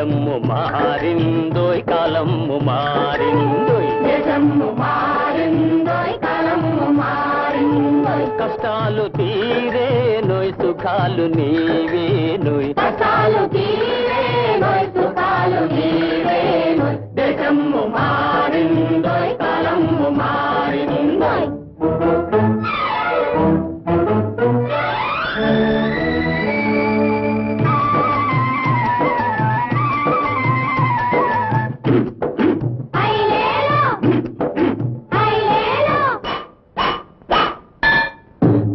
దేశము మారిందోయ్ కాలము మారిందోయ్ దేశము మారిందోయ్ కాలము మారిందోయ్ కష్టాలు తీరేనోయ్ సుఖాలు నీవేనోయ్ కష్టాలు తీరేనోయ్ సుఖాలు నీవేనోయ్ దేశము మారిందోయ్ కాలము మారిందోయ్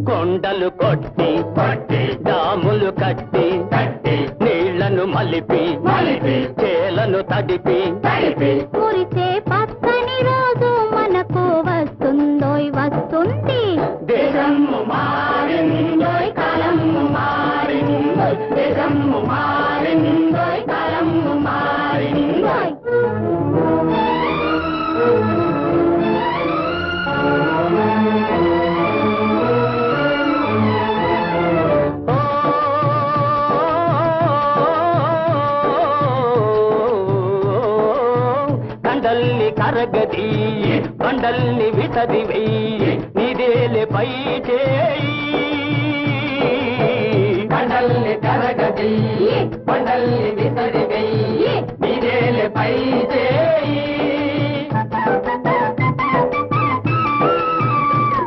కొండలు కొట్టి కొట్టి డాములు కట్టి కట్టి నీళ్లను మలిపి మలిపి చేలను తడిపి తడిపి కురిసే పచ్చని రోజు మనకు వస్తుందోయ్ వస్తుంది దేశము మారిందోయ్ కాలము మారిందోయ్ దేశము మారిందోయ్ కాలము మారిందోయ్ కండల్ని కరగది బండల్ని విసది వెయ్యి నిదేలే పై చేయి కండల్ని కరగది బండల్ని విసరి వెయ్యి నీదేలే పై చేయి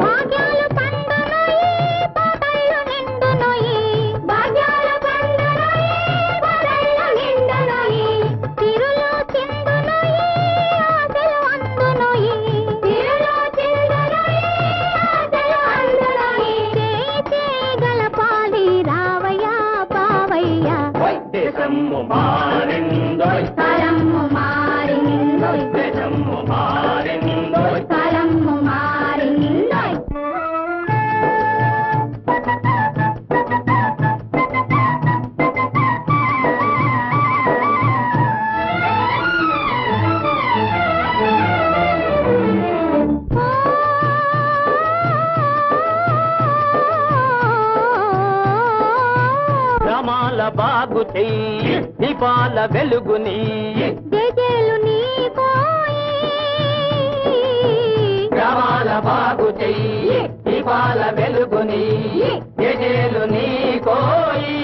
భాగ్యాలు పండునోయి పాటలు నిండునోయి భాగ్యాలు పండునోయి పాటలు నిండునోయి తిరులు చిందునోయి ఆశలు అందునోయి తిరులు చిందునోయి ఆశలు అందునోయి చేయి చేయి గలపాలి రావయ్యా బావయ్యా దేశము మారిందోయ్ కాలము మారిందోయ్ దేశము మారిందోయ్ కాలము మారిందోయ్ గ్రామాల బాగు చెయ్యి దీపాల వెలుగుని జేజేలు నీకోయి గ్రామాల బాగు చెయ్యి దీపాల వెలుగుని జేజేలు నీకోయి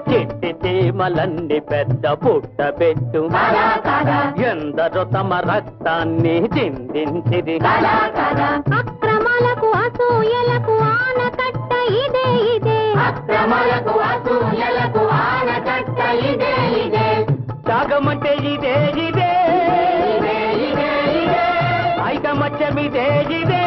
చెట్టి చీమలన్నీ పెద్ద పుట్ట పెట్టు కదా కదా ఎందరో తమ రక్తాన్ని చిందించిరి కదా కదా అక్రమాలకు అసూయలకు ఆనకట్ట ఇదే ఇదే అక్రమాలకు అసూయలకు ఆనకట్ట ఇదే ఇదే త్యాగమంటే ఇదే ఇదే ఇదే ఇదే ఇదే ఐకమత్యమిదే ఇదే